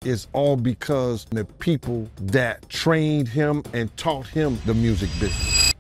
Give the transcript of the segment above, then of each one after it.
is all because the people that trained him and taught him the music business.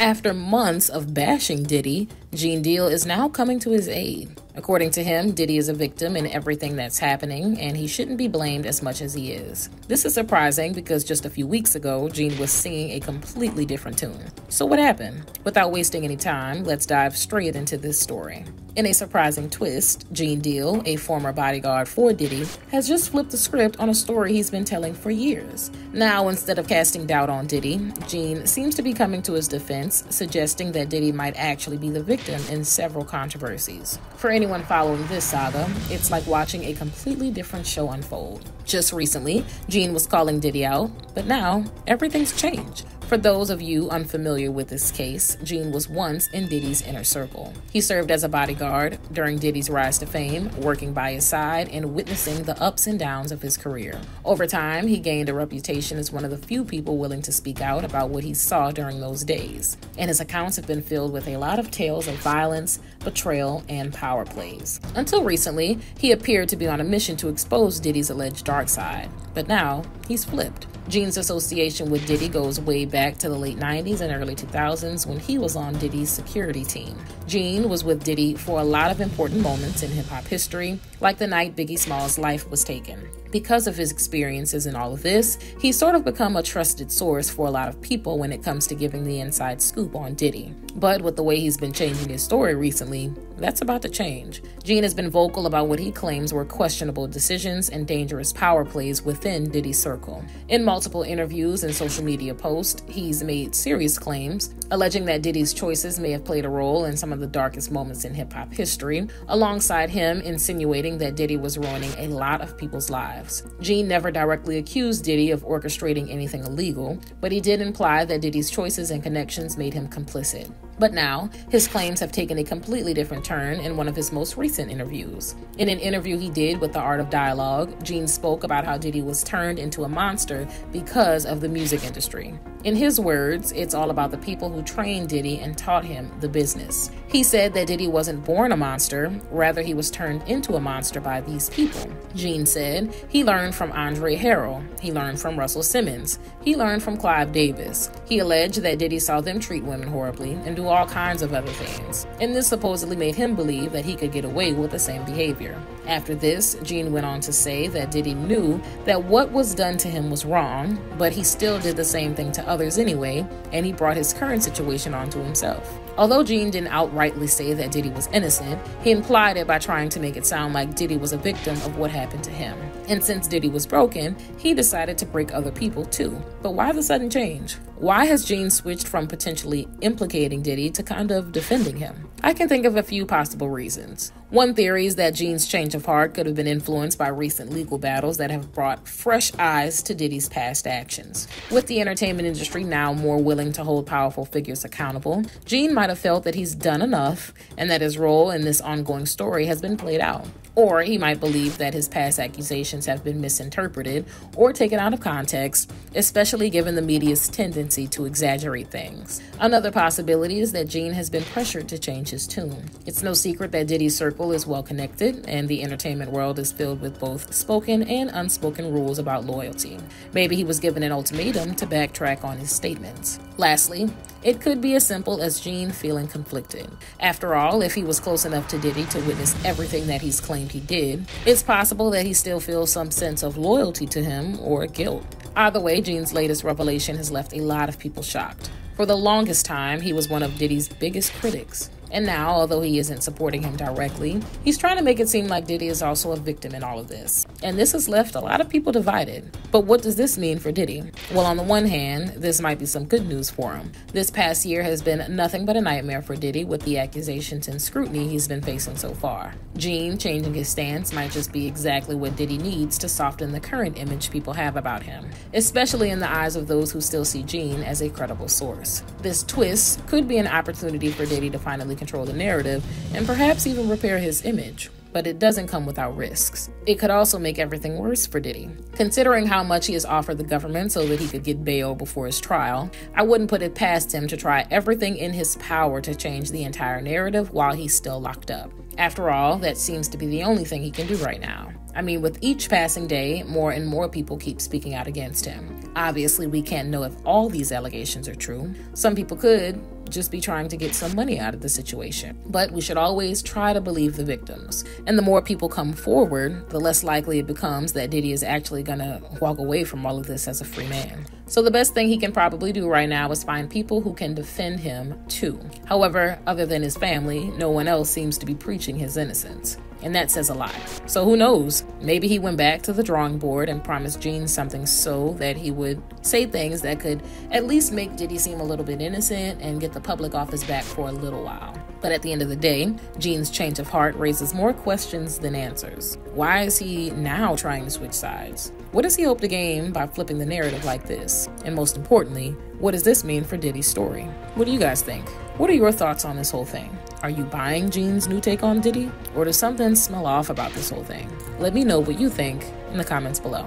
After months of bashing Diddy, Gene Deal is now coming to his aid. According to him, Diddy is a victim in everything that's happening, and he shouldn't be blamed as much as he is. This is surprising because just a few weeks ago, Gene was singing a completely different tune. So what happened? Without wasting any time, let's dive straight into this story. In a surprising twist, Gene Deal, a former bodyguard for Diddy, has just flipped the script on a story he's been telling for years. Now, instead of casting doubt on Diddy, Gene seems to be coming to his defense, suggesting that Diddy might actually be the victim in several controversies. For anyone following this saga, it's like watching a completely different show unfold. Just recently, Gene was calling Diddy out, but now everything's changed. For those of you unfamiliar with this case, Gene was once in Diddy's inner circle. He served as a bodyguard during Diddy's rise to fame, working by his side and witnessing the ups and downs of his career. Over time, he gained a reputation as one of the few people willing to speak out about what he saw during those days, and his accounts have been filled with a lot of tales of violence, betrayal, and power plays. Until recently, he appeared to be on a mission to expose Diddy's alleged dark side, but now he's flipped. Gene's association with Diddy goes way back to the late 90s and early 2000s when he was on Diddy's security team. Gene was with Diddy for a lot of important moments in hip-hop history, like the night Biggie Smalls' life was taken. Because of his experiences in all of this, he's sort of become a trusted source for a lot of people when it comes to giving the inside scoop on Diddy. But with the way he's been changing his story recently, that's about to change. Gene has been vocal about what he claims were questionable decisions and dangerous power plays within Diddy's circle. In multiple interviews and social media posts, he's made serious claims, alleging that Diddy's choices may have played a role in some of the darkest moments in hip-hop history, alongside him insinuating that Diddy was ruining a lot of people's lives. Gene never directly accused Diddy of orchestrating anything illegal, but he did imply that Diddy's choices and connections made him complicit. But now, his claims have taken a completely different turn in one of his most recent interviews. In an interview he did with The Art of Dialogue, Gene spoke about how Diddy was turned into a monster because of the music industry. In his words, it's all about the people who trained Diddy and taught him the business. He said that Diddy wasn't born a monster, rather he was turned into a monster by these people. Gene said he learned from Andre Harrell, he learned from Russell Simmons, he learned from Clive Davis. He alleged that Diddy saw them treat women horribly and do all kinds of other things, and this supposedly made him believe that he could get away with the same behavior. After this, Gene went on to say that Diddy knew that what was done to him was wrong, but he still did the same thing to others anyway, and he brought his current situation onto himself. Although Gene didn't outrightly say that Diddy was innocent, he implied it by trying to make it sound like Diddy was a victim of what happened to him. And since Diddy was broken, he decided to break other people too. But why the sudden change? Why has Gene switched from potentially implicating Diddy to kind of defending him? I can think of a few possible reasons. One theory is that Gene's change of heart could have been influenced by recent legal battles that have brought fresh eyes to Diddy's past actions. With the entertainment industry now more willing to hold powerful figures accountable, Gene might have felt that he's done enough and that his role in this ongoing story has been played out. Or he might believe that his past accusations have been misinterpreted or taken out of context, especially given the media's tendency to exaggerate things. Another possibility is that Gene has been pressured to change his tune. It's no secret that Diddy's circle is well connected, and the entertainment world is filled with both spoken and unspoken rules about loyalty. Maybe he was given an ultimatum to backtrack on his statements. Lastly, it could be as simple as Gene feeling conflicted. After all, if he was close enough to Diddy to witness everything that he's claimed he did, it's possible that he still feels some sense of loyalty to him or guilt. Either way, Gene's latest revelation has left a lot of people shocked. For the longest time, he was one of Diddy's biggest critics. And now, although he isn't supporting him directly, he's trying to make it seem like Diddy is also a victim in all of this. And this has left a lot of people divided. But what does this mean for Diddy? Well, on the one hand, this might be some good news for him. This past year has been nothing but a nightmare for Diddy with the accusations and scrutiny he's been facing so far. Gene changing his stance might just be exactly what Diddy needs to soften the current image people have about him, especially in the eyes of those who still see Gene as a credible source. This twist could be an opportunity for Diddy to finally control the narrative and perhaps even repair his image. But it doesn't come without risks. It could also make everything worse for Diddy. Considering how much he has offered the government so that he could get bail before his trial, I wouldn't put it past him to try everything in his power to change the entire narrative while he's still locked up. After all, that seems to be the only thing he can do right now. I mean, with each passing day, more and more people keep speaking out against him. Obviously, we can't know if all these allegations are true. Some people could just be trying to get some money out of the situation. But we should always try to believe the victims. And the more people come forward, the less likely it becomes that Diddy is actually gonna walk away from all of this as a free man. So the best thing he can probably do right now is find people who can defend him too. However, other than his family, no one else seems to be preaching his innocence. And that says a lot. So who knows? Maybe he went back to the drawing board and promised Gene something so that he would say things that could at least make Diddy seem a little bit innocent and get the public off his back for a little while. But at the end of the day, Gene's change of heart raises more questions than answers. Why is he now trying to switch sides? What does he hope to gain by flipping the narrative like this? And most importantly, what does this mean for Diddy's story? What do you guys think? What are your thoughts on this whole thing? Are you buying Gene's new take on Diddy? Or does something smell off about this whole thing? Let me know what you think in the comments below.